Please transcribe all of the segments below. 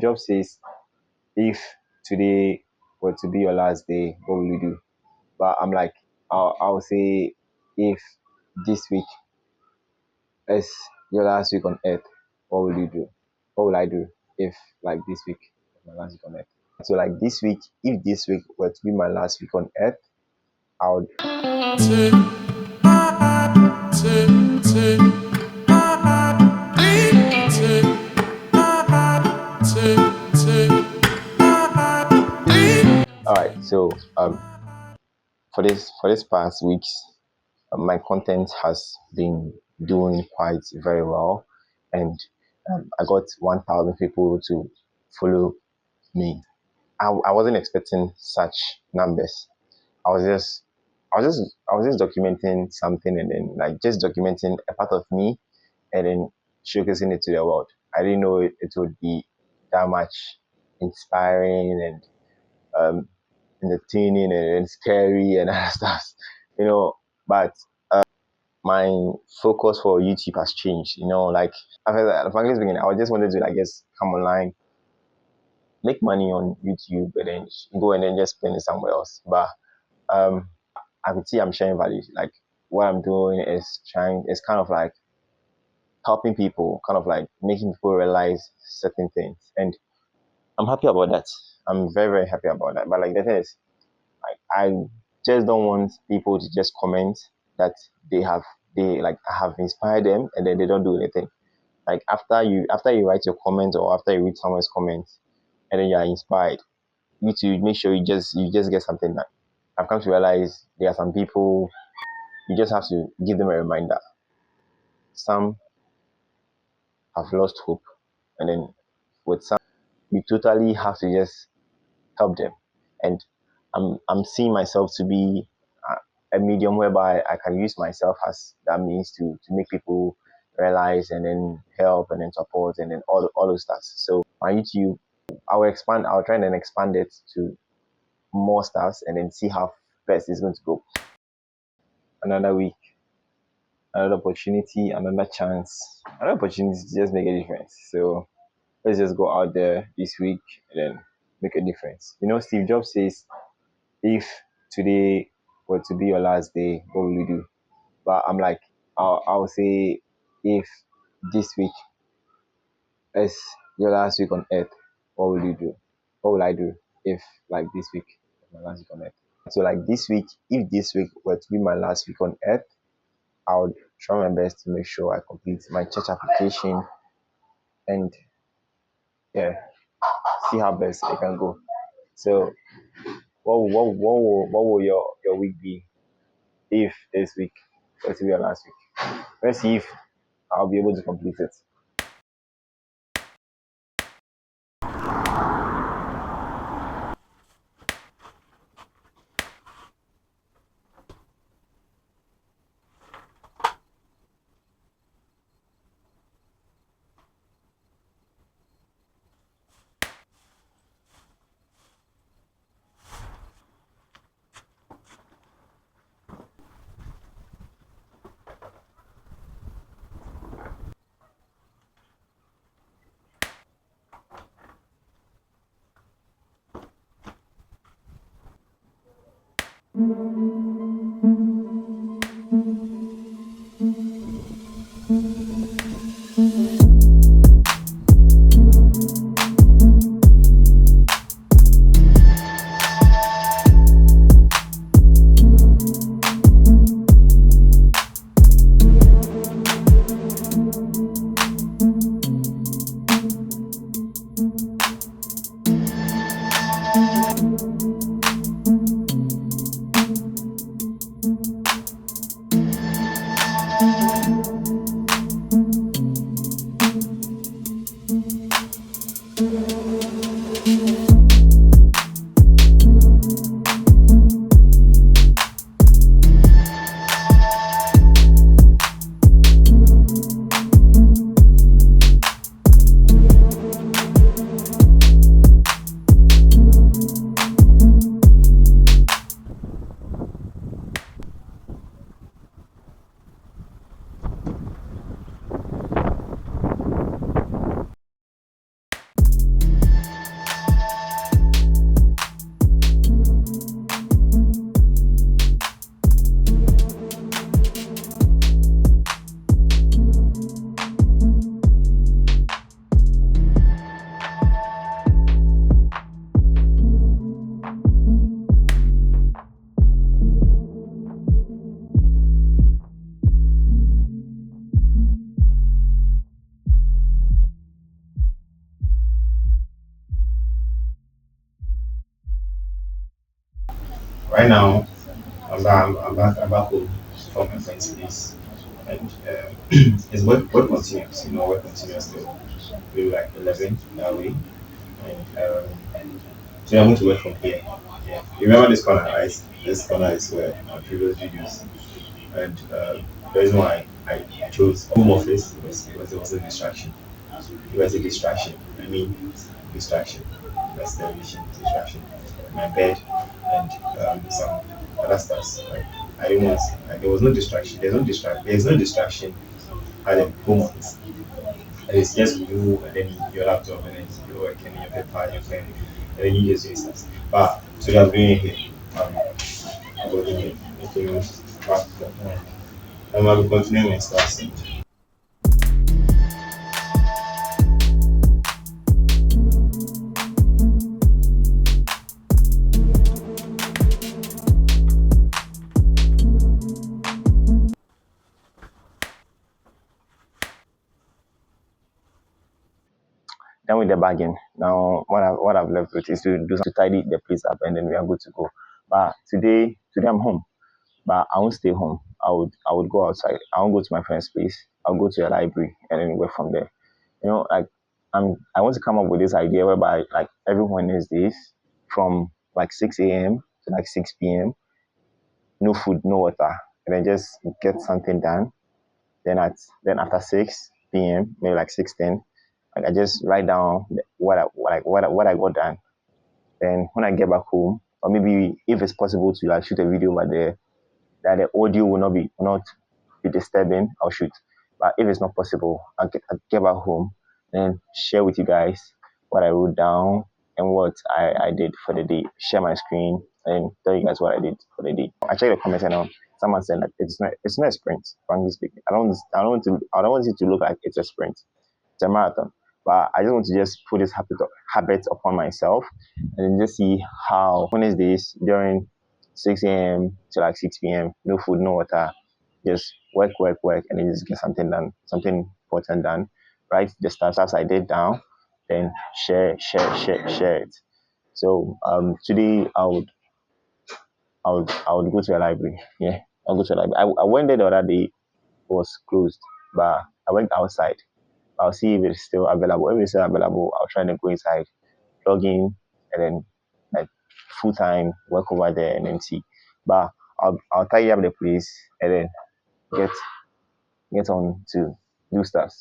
Steve Jobs says, if today were to be your last day, what will you do? But I'm like, I'll say, if this week is your last week on earth, what will you do? What will I do if like this week is my last week on earth? So like this week, if this week were to be my last week on earth, I would all right. So for this past weeks, my content has been doing quite very well, and I got 1,000 people to follow me. I wasn't expecting such numbers. I was just I was just documenting something, and then like just documenting a part of me and then showcasing it to the world. I didn't know it would be that much inspiring and entertaining and scary and other stuff, you know. But my focus for YouTube has changed. Like after frankly speaking, I just wanted to like just come online, make money on YouTube, and then go and then just spend it somewhere else. But um, I could see I'm sharing value. Like what I'm doing is kind of like helping people, kind of like making people realize certain things, and I'm happy about that. I'm very very happy about that. But like the thing is, like I just don't want people to just comment that they like have inspired them and then they don't do anything. Like after you write your comment or after you read someone's comment and then you are inspired, you need to make sure you just get something done. I've come to realize there are some people you just have to give them a reminder. Some have lost hope, and then with some you totally have to just help them. And I'm seeing myself to be a medium whereby I can use myself as that means to make people realize and then help and then support and then all those stuff. So my YouTube, I'll try and then expand it to more stuffs and then see how best it's going to go. Another week, another opportunity, another chance, another opportunity to just make a difference. So let's just go out there this week and then make a difference. Steve Jobs says, if today were to be your last day, what will you do? But I'm like, I'll say, if this week is your last week on earth, what will you do? What will I do if like this week is my last week on earth? So like this week, if this week were to be my last week on earth, I would try my best to make sure I complete my church application and yeah, see how best it can go. So what will your week be if this week were to be your last week? Let's see if I'll be able to complete it. Right now, I'm back home from my friend's place, and it's work continuous. Work continuous till maybe like 11 that way, and so I'm going to work from here. Yeah, you remember this corner, right? This corner is where my previous videos, and the reason why I chose home office was because there was a distraction. It was a distraction. I mean, distraction. That's television distraction. My bed and some other stuff. Like I didn't want. Like, there was no distraction. There's no distraction at the home office. And it's just you and then your laptop and then your work and then your paper and your pen and then you just doing stuff. But so that's being here. I'm working here. Making back. I'll be continuing my stuff. Done with the bargain. Now, what I've left with is to do to tidy the place up, and then we are good to go. But today I'm home. But I won't stay home. I would go outside. I won't go to my friend's place. I'll go to a library and then work from there. Like I want to come up with this idea whereby like every Wednesdays from like 6 a.m. to like 6 p.m. no food, no water, and then just get something done. Then after 6 p.m. maybe like 6:10, like I just write down what I got done. Then when I get back home, or maybe if it's possible to like shoot a video over there that the audio will not be disturbing, I'll shoot. But if it's not possible, I'll get back home and share with you guys what I wrote down and what I did for the day. Share my screen and tell you guys what I did for the day. I checked the comments and someone said that it's not a sprint, frankly speaking. I don't want it to look like it's a sprint. It's a marathon. But I just want to just put this habit upon myself and then just see how Wednesdays during 6 a.m. to like 6 p.m. No food, no water, just work, and then just get something done, something important done. Write the stuff I did down, then share it. So today I would go to a library. Yeah, I'll go to a library. I went there the other day. It was closed, but I went outside. I'll see if it's still available. If it's still available, I'll try to go inside, log in, and then like full time work over there and then see. But I'll tidy up the place and then get get on to do stuff.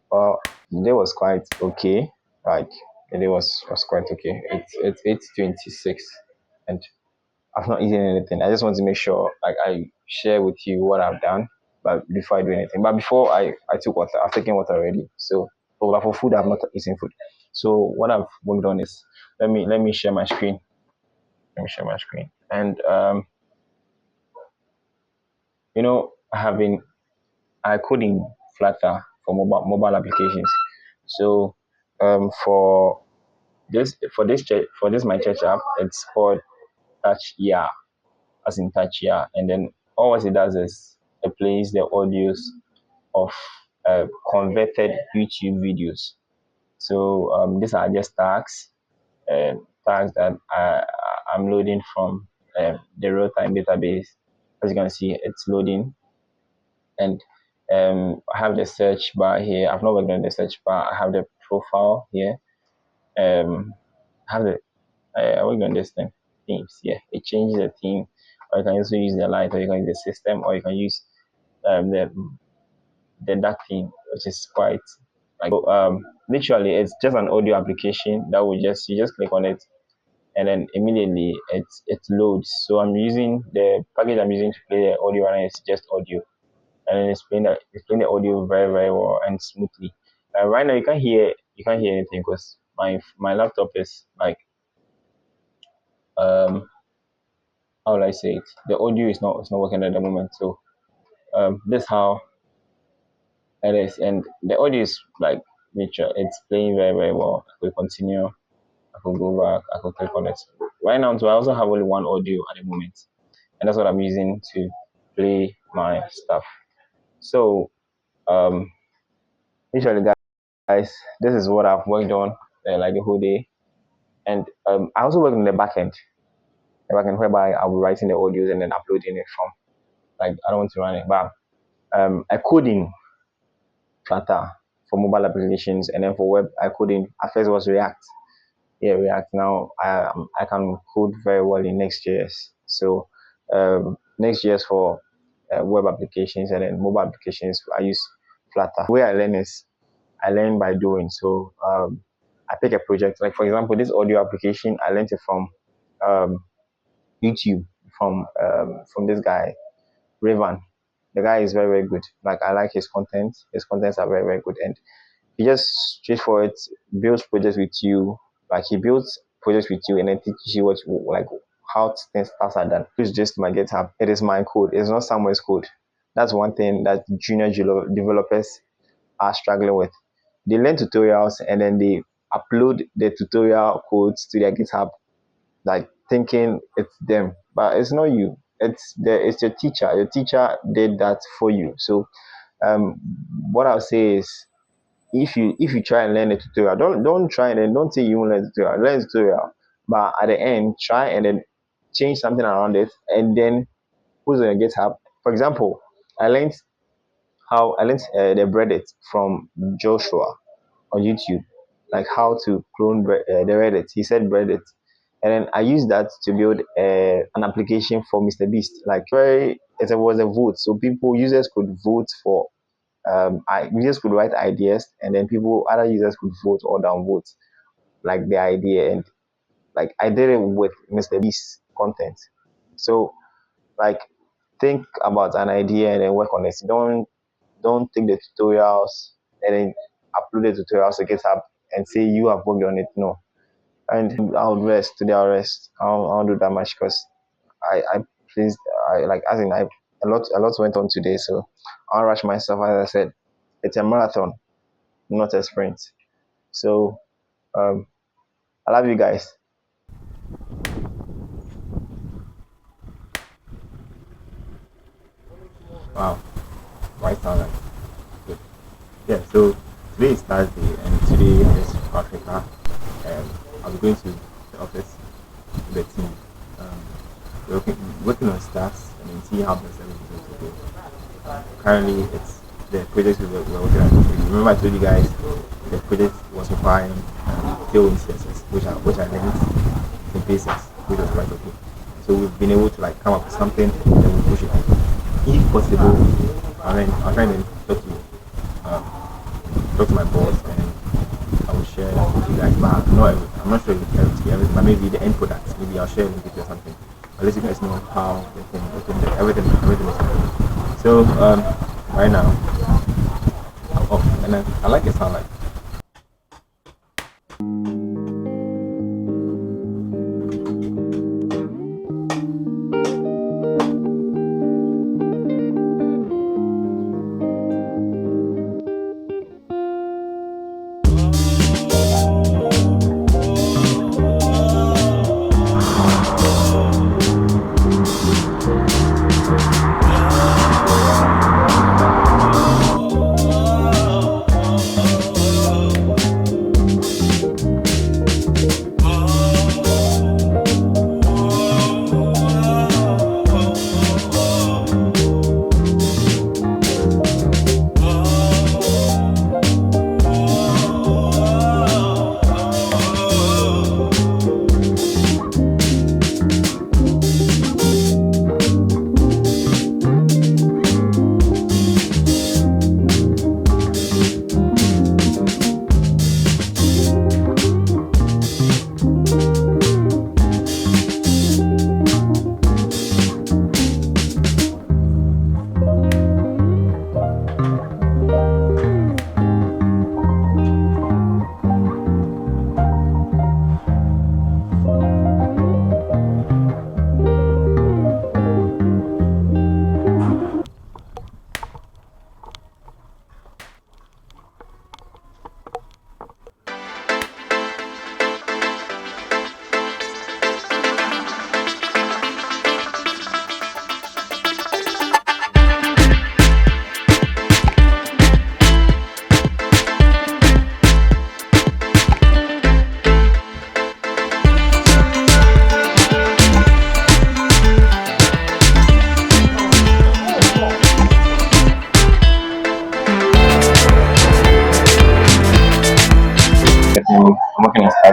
Well, the day was quite okay. Like the day was quite okay. It's 8:26, and I've not eaten anything. I just want to make sure like I share with you what I've done, but before I do anything. But before I took water. I've taken water already. So for food, I've not eaten food. So what I've worked on is let me share my screen. Let me share my screen. And I have been I code in Flutter for mobile applications. So for this my church app, it's called Touch Yeah, as in Touch Yeah, and then all what it does is it plays the audios of converted YouTube videos. So these are just tags that I'm loading from the real-time database. As you can see, it's loading, and I have the search bar here. I've not worked on the search bar. I have the profile here. I have the I worked on this thing, themes. Yeah, it changes the theme, or you can also use the light, or you can use the system, or you can use the dark theme, which is quite like literally it's just an audio application that will just you just click on it, and then immediately it loads. So I'm using the package I'm using to play the audio right now is just audio, and then it's playing the audio very very well and smoothly. Right now you can't hear anything because my laptop is like how will I say it? The audio is not it's not working at the moment. So this how it is, and the audio is like nature. It's playing very very well. I could continue. I could go back. I could click on it. Right now, so I also have only one audio at the moment, and that's what I'm using to play my stuff. So usually guys, this is what I've worked on like the whole day, and I also work on the backend whereby I'll be writing the audios and then uploading it from like I don't want to run it, but I coding Flutter for mobile applications, and then for web I coding at first was React. Yeah, React. Now I can code very well in Next.js. So Next.js for web applications, and then mobile applications I use Flutter. The way I learn is I learn by doing. So I pick a project. Like for example, this audio application I learned it from YouTube from this guy Raven. The guy is very very good. Like I like his content. His contents are very very good, and he just straightforward builds projects with you. Like he builds projects with you and then teaches you what like how things starts are done. It's just my GitHub. It is my code. It's not someone's code. That's one thing that junior developers are struggling with. They learn tutorials and then they upload the tutorial codes to their GitHub, like thinking it's them, but it's not you. It's your teacher. Your teacher did that for you. So what I'll say is if you try and learn a tutorial, don't try and then don't say you won't learn the tutorial, but at the end try and then change something around it and then put it on your GitHub. For example, I learned the Reddit from Joshua on YouTube, like how to clone the Reddit. He said Reddit, and then I used that to build an application for Mr. Beast. Like it was a vote, so users could vote for users could write ideas, and then other users could vote or downvote like the idea, and like I did it with Mr. Beast content. So like think about an idea and then work on it. Don't take the tutorials and then upload the tutorials to GitHub and say you have worked on it. No, and I'll rest today. I'll do that much because I please I like as in I a lot went on today, so I'll rush myself. As I said, it's a marathon, not a sprint. So I love you guys. Wow, right sound like good. Yeah, so today is Thursday and today is Africa. I'll be going to the office with the team. Um, we're working on stats and then see how best everything is going to go. Currently, it's the project we're working on. Remember, I told you guys the project was requiring tailwind CSS, which I learned in basics, which was quite okay. So we've been able to like come up with something and then we push it. If possible, I'll try and talk to my boss and I will share with you guys. But I'm not sure if everything, but maybe the end product. Maybe I'll share a link with you or something. I'll let you guys know how everything is going. So right now, and I like the sound like.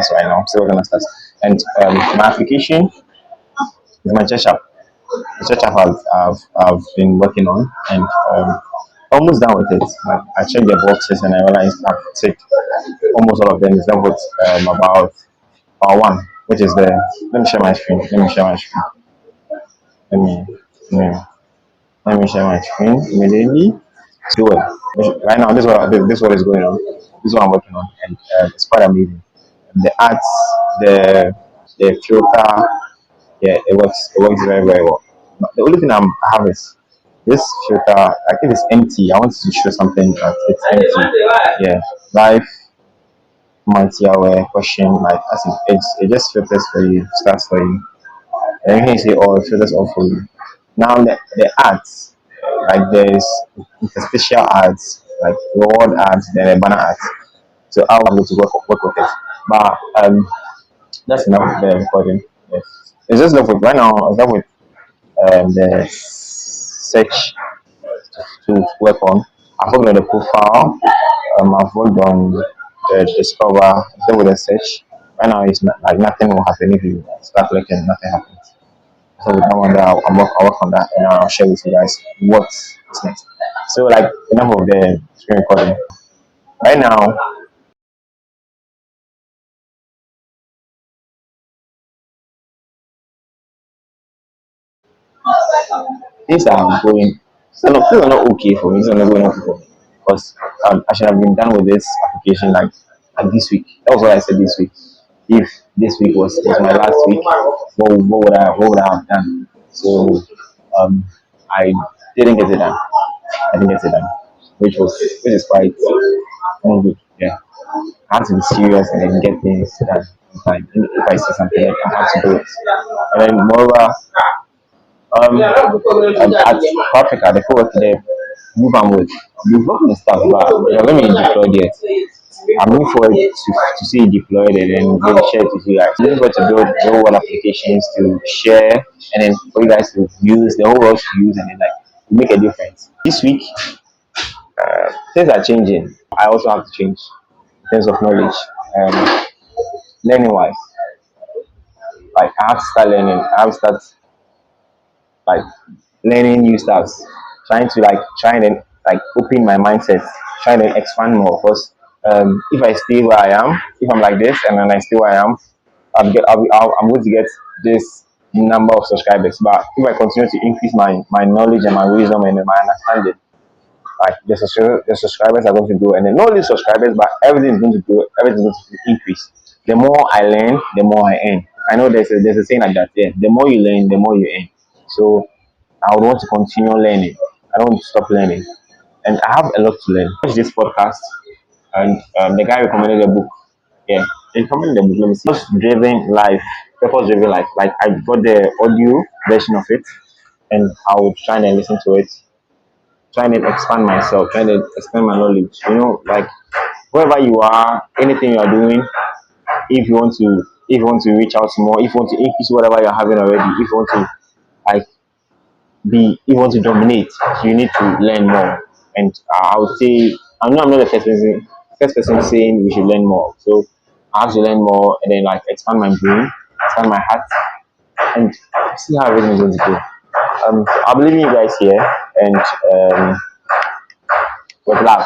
start right now. I'm still working on start. And my application is my church app. The church app I've been working on, and almost done with it. I checked the boxes and I realized I've ticked almost all of them. It's done with about one, which is the. Let me share my screen. Let me share my screen. Let me let me, let me share my screen immediately. Do it right now. This is what is going on. This is what I'm working on, and it's quite amazing. The ads, the filter, yeah, it works very very well. But the only thing I have is this filter. I think it's empty. I want to show something that it's empty. Yeah, live mighty hour question like as it just filters for you, starts for you. And you can say, oh, it filters all for you. Now the ads, like there's interstitial ads, like reward ads, then the banner ads. So I'll have to work with it. But that's enough of the recording. Yes. It's just left with right now. It's left with the search to work on. I've worked on the profile. I've worked on the discover. Then with the search. Right now, it's not, like nothing will happen if you start clicking. Nothing happens. So with that one, I'll work on that, and I'll share with you guys what's next. So like enough of the screen recording. Right now, things are going things are not okay for me. Things are not going okay for me because I should have been done with this application like this week. That was what I said this week. If this week was my last week, what would I have done? So um, I didn't get it done. I didn't get it done, which is quite not good. Yeah, I have to be serious and then get things done. Like if I say something, I have to do it. And then moreover, at Africa, the co-work there, move on with. We've worked on stuff, but you're going to be deployed yet. I'm looking forward to see it deployed and then maybe share it with you guys. I'm looking forward to build real world applications to share and then for you guys to use, the whole world to use and then like make a difference. This week, things are changing. I also have to change in terms of knowledge. Learning wise, like I have to start learning. I have to start like learning new stuff, trying to like open my mindset, trying to expand more. Because if I stay where I am, if I'm like this and then I stay where I am, I'm going to get this number of subscribers. But if I continue to increase my knowledge and my wisdom and my understanding, like the subscribers are going to grow, and then not only subscribers, but everything is going to grow, everything is going to increase. The more I learn, the more I earn. I know there's a saying like that. Yeah, the more you learn, the more you earn. So I would want to continue learning. I don't want to stop learning, and I have a lot to learn. Watch this podcast, and the guy recommended a book. Yeah, he recommended the book. Let me see. Driven life, purpose driven life. Like I got the audio version of it, and I would try and listen to it, trying to expand myself, trying to expand my knowledge. You know, like wherever you are, anything you are doing, if you want to reach out more, if you want to increase whatever you're having already, if you want to like if you want to dominate, you need to learn more. And I would say I'm not the first person saying we should learn more. So I have to learn more and then like expand my brain, expand my heart, and see how everything is going to go. I'll be leaving you guys here and with love.